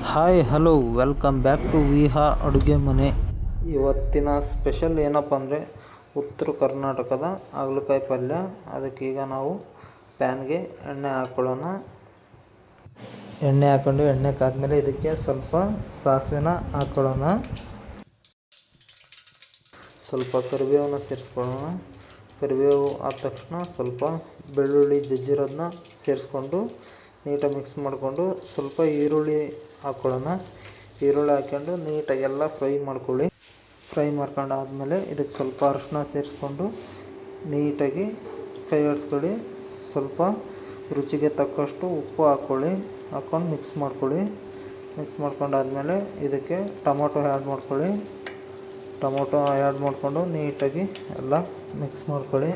Hi hello welcome back to Viha ಅಡುಗೆ ಮನೆ. ಇವತ್ತಿನ ಸ್ಪೆಷಲ್ ಏನಪ್ಪ ಅಂದರೆ ಉತ್ತರ ಕರ್ನಾಟಕದ ಹಾಗಲಕಾಯಿ ಪಲ್ಯ. ಅದಕ್ಕೀಗ ನಾವು ಪ್ಯಾನ್ಗೆ ಎಣ್ಣೆ ಹಾಕ್ಕೊಳ್ಳೋಣ. ಎಣ್ಣೆ ಹಾಕ್ಕೊಂಡು ಎಣ್ಣೆ ಕಾದ್ಮೇಲೆ ಇದಕ್ಕೆ ಸ್ವಲ್ಪ ಸಾಸಿವೆನ ಹಾಕ್ಕೊಳ್ಳೋಣ. ಸ್ವಲ್ಪ ಕರಿಬೇವನ್ನ ಸೇರಿಸ್ಕೊಳ್ಳೋಣ. ಕರಿಬೇವು ಆದ ತಕ್ಷಣ ಸ್ವಲ್ಪ ಬೆಳ್ಳುಳ್ಳಿ ಜಜ್ಜಿರೋದನ್ನ ಸೇರಿಸ್ಕೊಂಡು ನೀಟಾಗಿ ಮಿಕ್ಸ್ ಮಾಡಿಕೊಂಡು ಸ್ವಲ್ಪ ಈರುಳ್ಳಿ ಹಾಕ್ಕೊಳ್ಳೋಣ. ಈರುಳ್ಳಿ ಹಾಕ್ಕೊಂಡು ನೀಟಾಗಿ ಎಲ್ಲ ಫ್ರೈ ಮಾಡ್ಕೊಳ್ಳಿ. ಫ್ರೈ ಮಾಡ್ಕೊಂಡಾದ್ಮೇಲೆ ಇದಕ್ಕೆ ಸ್ವಲ್ಪ ಅರಿಶಿನ ಸೇರಿಸ್ಕೊಂಡು ನೀಟಾಗಿ ಕೈ ಆಡಿಸ್ಕೊಳ್ಳಿ. ಸ್ವಲ್ಪ ರುಚಿಗೆ ತಕ್ಕಷ್ಟು ಉಪ್ಪು ಹಾಕ್ಕೊಂಡು ಮಿಕ್ಸ್ ಮಾಡ್ಕೊಳ್ಳಿ. ಮಿಕ್ಸ್ ಮಾಡ್ಕೊಂಡಾದ್ಮೇಲೆ ಇದಕ್ಕೆ ಟೊಮೊಟೊ ಆ್ಯಡ್ ಮಾಡ್ಕೊಳ್ಳಿ. ಟೊಮೊಟೊ ಆ್ಯಡ್ ಮಾಡಿಕೊಂಡು ನೀಟಾಗಿ ಎಲ್ಲ ಮಿಕ್ಸ್ ಮಾಡ್ಕೊಳ್ಳಿ.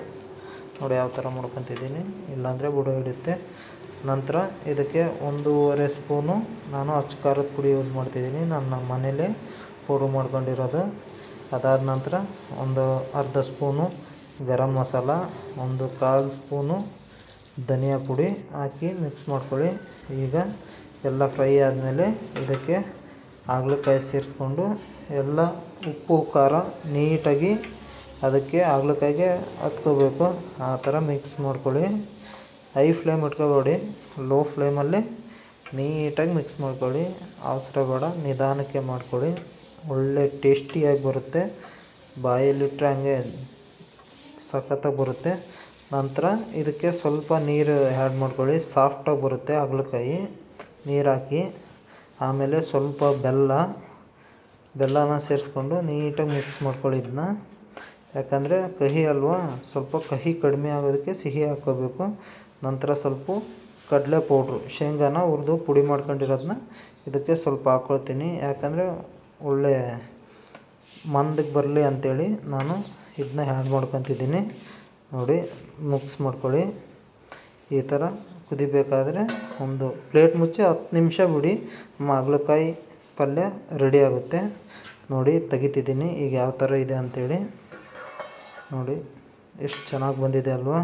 ನೋಡಿ ಯಾವ ಥರ ಮಾಡ್ಕೊತಿದ್ದೀನಿ, ಇಲ್ಲಾಂದರೆ ಬುಡ ಹಿಡಿಯುತ್ತೆ. ನಂತರ ಇದಕ್ಕೆ 1.5 ಸ್ಪೂನು ನಾನು ಅಚ್ಚ ಖಾರದ ಪುಡಿ ಯೂಸ್ ಮಾಡ್ತಿದ್ದೀನಿ. ನಾನು ನಮ್ಮ ಮನೇಲೇ ಪೌಡ್ರ್ ಮಾಡ್ಕೊಂಡಿರೋದು. ಅದಾದ ನಂತರ ಒಂದು ಅರ್ಧ ಸ್ಪೂನು ಗರಂ ಮಸಾಲ, 1/4 ಸ್ಪೂನು ಧನಿಯಾ ಪುಡಿ ಹಾಕಿ ಮಿಕ್ಸ್ ಮಾಡ್ಕೊಳ್ಳಿ. ಈಗ ಎಲ್ಲ ಫ್ರೈ ಆದಮೇಲೆ ಇದಕ್ಕೆ ಹಾಗಲಕಾಯಿ ಸೇರಿಸ್ಕೊಂಡು ಎಲ್ಲ ಉಪ್ಪು ಖಾರ ನೀಟಾಗಿ ಅದಕ್ಕೆ ಹಾಗಲಕಾಯಿಗೆ ಹತ್ಕೋಬೇಕು. ಆ ಥರ ಮಿಕ್ಸ್ ಮಾಡ್ಕೊಳ್ಳಿ. ಹೈ ಫ್ಲೇಮ್ ಇಟ್ಕೋಬೇಡಿ, ಲೋ ಫ್ಲೇಮಲ್ಲಿ ನೀಟಾಗಿ ಮಿಕ್ಸ್ ಮಾಡ್ಕೊಳ್ಳಿ. ಅವಸರ ಬೇಡ, ನಿಧಾನಕ್ಕೆ ಮಾಡ್ಕೊಳ್ಳಿ. ಒಳ್ಳೆ ಟೇಸ್ಟಿಯಾಗಿ ಬರುತ್ತೆ. ಬಾಯಲ್ಲಿಟ್ಟರೆ ಹಂಗೆ ಸಖತ್ತಾಗಿ ಬರುತ್ತೆ. ನಂತರ ಇದಕ್ಕೆ ಸ್ವಲ್ಪ ನೀರು ಆ್ಯಡ್ ಮಾಡ್ಕೊಳ್ಳಿ, ಸಾಫ್ಟಾಗಿ ಬರುತ್ತೆ ಹಾಗಲಕಾಯಿ. ನೀರು ಹಾಕಿ ಆಮೇಲೆ ಸ್ವಲ್ಪ ಬೆಲ್ಲನ ಸೇರಿಸ್ಕೊಂಡು ನೀಟಾಗಿ ಮಿಕ್ಸ್ ಮಾಡ್ಕೊಳ್ಳಿ ಇದನ್ನ. ಯಾಕಂದರೆ ಕಹಿ ಅಲ್ವಾ, ಸ್ವಲ್ಪ ಕಹಿ ಕಡಿಮೆ ಆಗೋದಕ್ಕೆ ಸಿಹಿ ಹಾಕ್ಕೋಬೇಕು. ನಂತರ ಸ್ವಲ್ಪ ಕಡಲೆ ಪೌಡ್ರು, ಶೇಂಗಾನ ಹುರಿದು ಪುಡಿ ಮಾಡ್ಕೊಂಡಿರೋದನ್ನ ಇದಕ್ಕೆ ಸ್ವಲ್ಪ ಹಾಕ್ಕೊಳ್ತೀನಿ. ಯಾಕಂದರೆ ಒಳ್ಳೆ ಮಂದಕ್ಕೆ ಬರಲಿ ಅಂಥೇಳಿ ನಾನು ಇದನ್ನ ಆ್ಯಡ್ ಮಾಡ್ಕೊತಿದ್ದೀನಿ. ನೋಡಿ ಮಿಕ್ಸ್ ಮಾಡ್ಕೊಳ್ಳಿ. ಈ ಥರ ಕುದಿಬೇಕಾದ್ರೆ ಒಂದು ಪ್ಲೇಟ್ ಮುಚ್ಚಿ 10 ನಿಮಿಷ ಬಿಡಿ, ನಮ್ಮ ಹಾಗಲಕಾಯಿ ಪಲ್ಯ ರೆಡಿ ಆಗುತ್ತೆ. ನೋಡಿ ತೆಗಿತಿದ್ದೀನಿ ಈಗ ಯಾವ ಥರ ಇದೆ ಅಂಥೇಳಿ. ನೋಡಿ ಎಷ್ಟು ಚೆನ್ನಾಗಿ ಬಂದಿದೆ ಅಲ್ವಾ.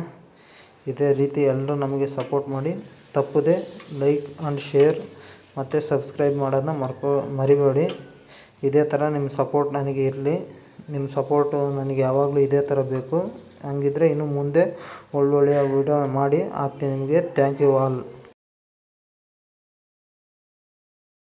ಇದೇ ರೀತಿ ಎಲ್ಲರೂ ನಮಗೆ ಸಪೋರ್ಟ್ ಮಾಡಿ. ತಪ್ಪದೆ ಲೈಕ್ ಆ್ಯಂಡ್ ಶೇರ್ ಮತ್ತು ಸಬ್ಸ್ಕ್ರೈಬ್ ಮಾಡೋದನ್ನ ಮರಿಬೇಡಿ. ಇದೇ ಥರ ನಿಮ್ಮ ಸಪೋರ್ಟ್ ನನಗೆ ಇರಲಿ. ನಿಮ್ಮ ಸಪೋರ್ಟು ನನಗೆ ಯಾವಾಗಲೂ ಇದೇ ಥರ ಬೇಕು. ಹಂಗಿದ್ರೆ ಇನ್ನು ಮುಂದೆ ಒಳ್ಳೊಳ್ಳೆಯ ವೀಡಿಯೋ ಮಾಡಿ ಹಾಕ್ತೀನಿ ನಿಮಗೆ. Thank you all.